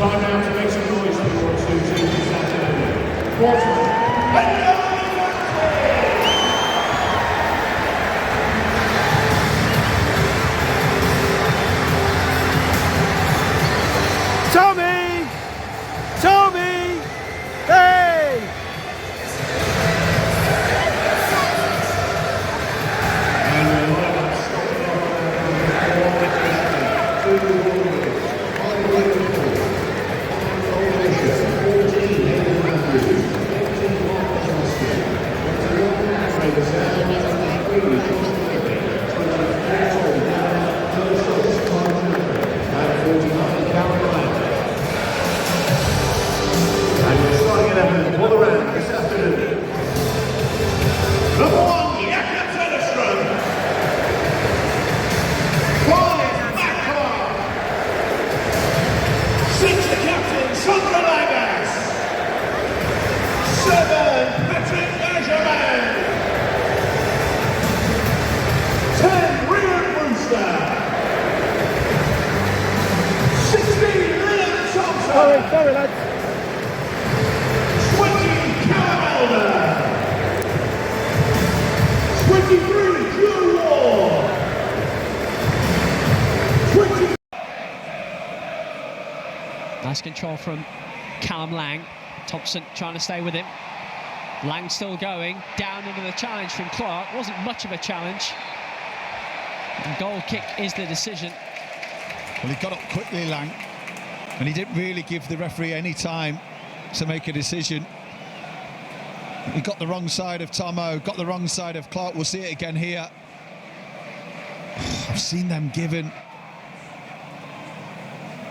Time now to make some noise for your two teams this afternoon. Portsmouth. Tommy! Tommy! Hey! Sorry, lads. 20, Callum Elder. 23, Drew Ward. 20. Nice control from Callum Lang. Thompson trying to stay with him. Lang still going. Down under the challenge from Clark. Wasn't much of a challenge. And goal kick is the decision. Well, he got up quickly, Lang. And he didn't really give the referee any time to make a decision. He got the wrong side of Tomo, got the wrong side of Clark. We'll see it again here. I've seen them given.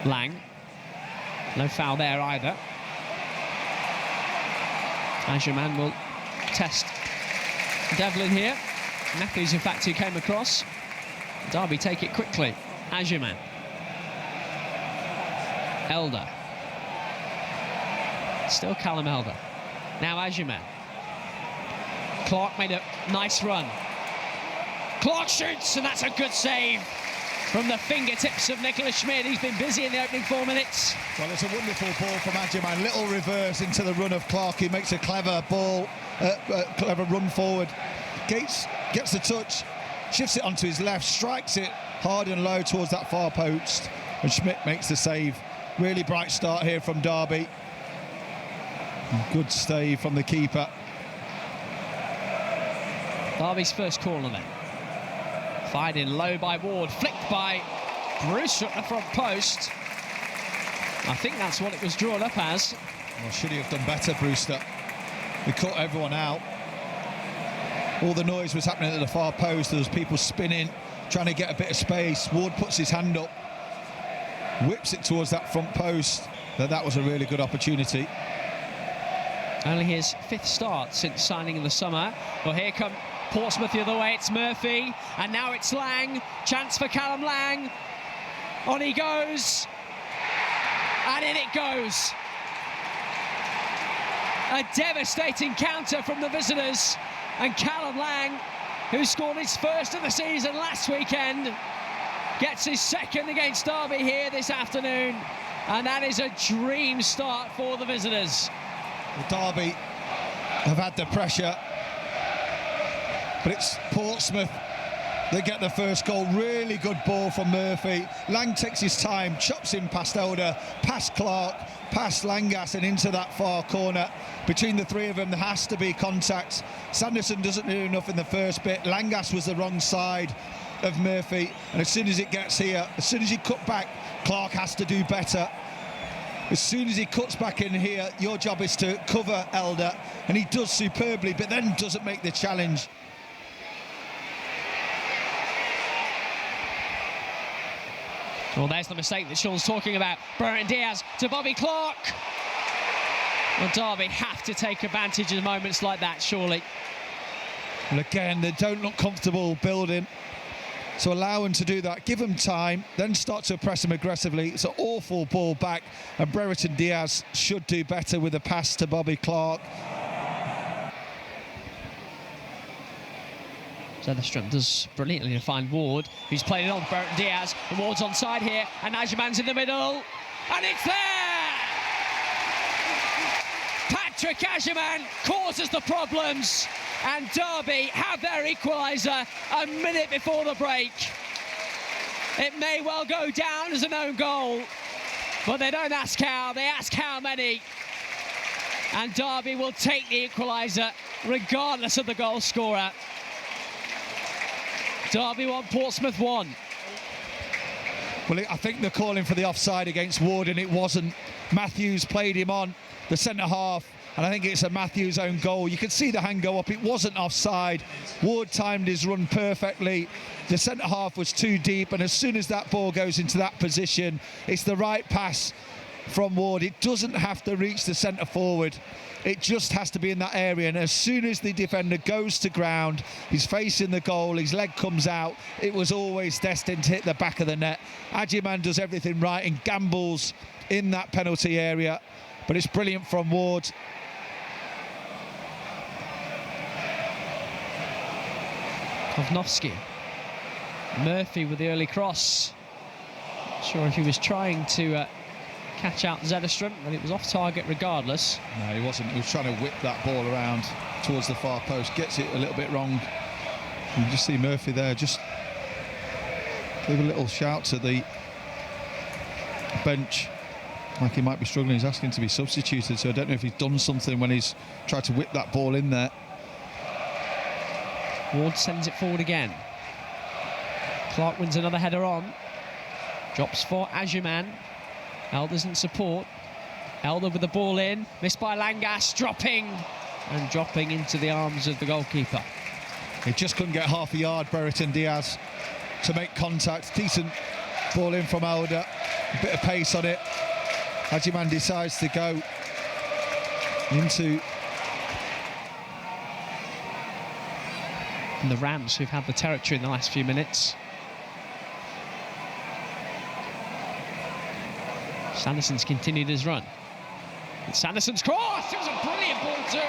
Lang. No foul there either. Agerman will test Devlin here. Matthews, in fact, who came across. Derby take it quickly. Agerman. Elder. Still Callum Elder. Now Agerman. Clark made a nice run. Clark shoots, and that's a good save from the fingertips of Nicholas Schmid. He's been busy in the opening 4 minutes. Well, it's a wonderful ball from Agerman. Little reverse into the run of Clark. He makes a clever ball, clever run forward. Gates gets the touch, shifts it onto his left, strikes it hard and low towards that far post, and Schmid makes the save. Really bright start here from Derby. Good save from the keeper. Derby's first corner then. Fired in low by Ward, flicked by Bruce at the front post. I think that's what it was drawn up as. Well, should he have done better, Brewster? He caught everyone out. All the noise was happening at the far post. There was people spinning, trying to get a bit of space. Ward puts his hand up, whips it towards that front post. That was a really good opportunity. Only his 5th start since signing in the summer. Well, here come Portsmouth the other way. It's Murphy, and now it's Lang. Chance for Callum Lang. On he goes, and in it goes. A devastating counter from the visitors, and Callum Lang, who scored his first of the season last weekend, gets his second against Derby here this afternoon, and that is a dream start for the visitors. Well, Derby have had the pressure, but it's Portsmouth that get the first goal. Really good ball from Murphy. Lang takes his time, chops in past Elder, past Clark, past Langas and into that far corner. Between the three of them, there has to be contact. Sanderson doesn't do enough in the first bit. Langas was the wrong side of Murphy, and as soon as it gets here, as soon as you cut back, Clark has to do better. As soon as he cuts back in here, your job is to cover Elder, and he does superbly, but then doesn't make the challenge. Well, there's the mistake that Sean's talking about. Brereton Diaz to Bobby Clark. Well, Derby have to take advantage of moments like that, surely. And again, they don't look comfortable building, so allow them to do that. Give them time, then start to press them aggressively. It's an awful ball back, and Brereton Diaz should do better with a pass to Bobby Clark. Soderstrom does brilliantly to find Ward, who's played it on Brereton Diaz, and Ward's onside here, and Agerman's in the middle, and it's there! Patrick Agyemang causes the problems, and Derby have their equaliser a minute before the break. It may well go down as an own goal, but they don't ask how, they ask how many. And Derby will take the equaliser regardless of the goal scorer. Derby 1, Portsmouth 1. Well, I think they're calling for the offside against Ward, and it wasn't. Matthews played him on the centre-half, and I think it's a Matthews' own goal. You could see the hand go up. It wasn't offside. Ward timed his run perfectly. The centre-half was too deep, and as soon as that ball goes into that position, it's the right pass from Ward. It doesn't have to reach the centre-forward. It just has to be in that area, and as soon as the defender goes to ground, he's facing the goal, his leg comes out, it was always destined to hit the back of the net. Agyemang does everything right and gambles in that penalty area, but it's brilliant from Ward. Kovnowski. Murphy with the early cross. Not sure if he was trying to catch out Zederström, but it was off target regardless. No, he wasn't. He was trying to whip that ball around towards the far post, gets it a little bit wrong. You just see Murphy there, just give a little shout to the bench, like he might be struggling. He's asking to be substituted, so I don't know if he's done something when he's tried to whip that ball in there. Ward sends it forward again. Clark wins another header on. Drops for Agyemang. Elder's in support. Elder with the ball in. Missed by Langas. Dropping into the arms of the goalkeeper. He just couldn't get half a yard, Brereton Diaz, to make contact. Decent ball in from Elder. A bit of pace on it. Agyemang decides to go into... And the Rams, who've had the territory in the last few minutes. Sanderson's continued his run. It's Sanderson's cross! It was a brilliant ball too!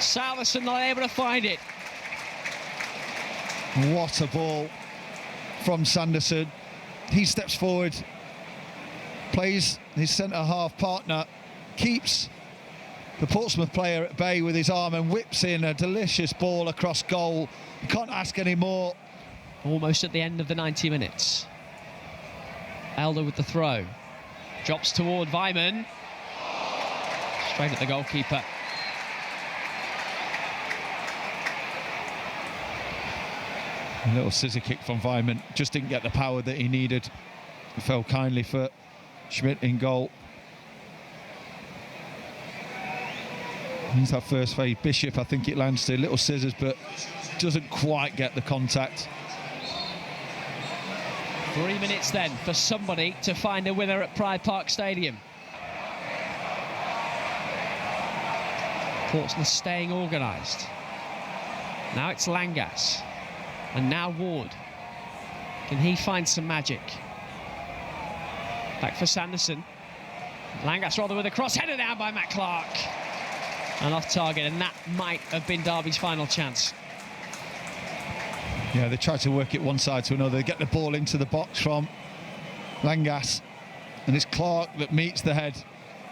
Salverson not able to find it. What a ball from Sanderson. He steps forward, plays his centre-half partner, keeps the Portsmouth player at bay with his arm and whips in a delicious ball across goal. You can't ask any more. Almost at the end of the 90 minutes. Elder with the throw. Drops toward Weimann. Straight at the goalkeeper. A little scissor kick from Weimann. Just didn't get the power that he needed. It fell kindly for Schmidt in goal. He's that first fade. Bishop, I think it lands to little scissors, but doesn't quite get the contact. 3 minutes then for somebody to find a winner at Pride Park Stadium. Portsmouth staying organised. Now it's Langas. And now Ward. Can he find some magic? Back for Sanderson. Langas rather with a cross, headed down by Matt Clark. And off target, and that might have been Derby's final chance. Yeah, they tried to work it one side to another, get the ball into the box from Langas, and it's Clark that meets the head.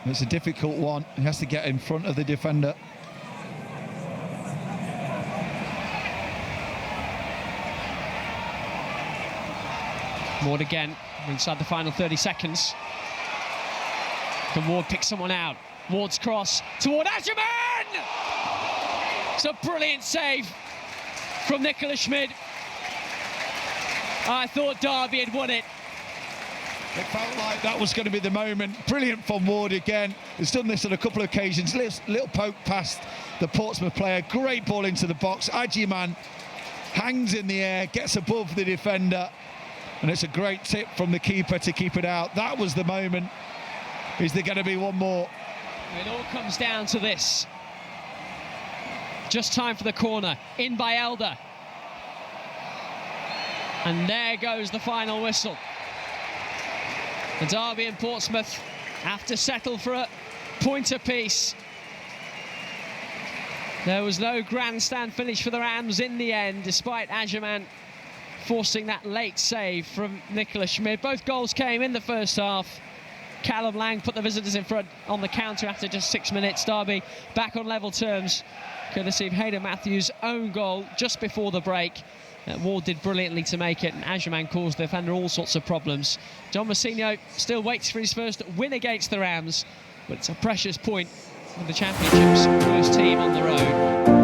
And it's a difficult one. He has to get in front of the defender. Ward again, inside the final 30 seconds. Can Ward pick someone out? Ward's cross toward Agyemang! It's a brilliant save from Nicola Schmid. I thought Derby had won it. It felt like that was going to be the moment. Brilliant from Ward again. He's done this on a couple of occasions. Little poke past the Portsmouth player. Great ball into the box. Agyemang hangs in the air, gets above the defender. And it's a great tip from the keeper to keep it out. That was the moment. Is there going to be one more? It all comes down to this. Just time for the corner. In by Elder. And there goes the final whistle. The Derby and Portsmouth have to settle for a point apiece. There was no grandstand finish for the Rams in the end, despite Agyemang forcing that late save from Nicola Schmid. Both goals came in the first half. Callum Lang put the visitors in front on the counter after just 6 minutes. Derby back on level terms, courtesy of Hayden Matthews' own goal just before the break. Ward did brilliantly to make it, and Agerman caused the defender all sorts of problems. John Mousinho still waits for his first win against the Rams, but it's a precious point with the Championship's worst team on the road.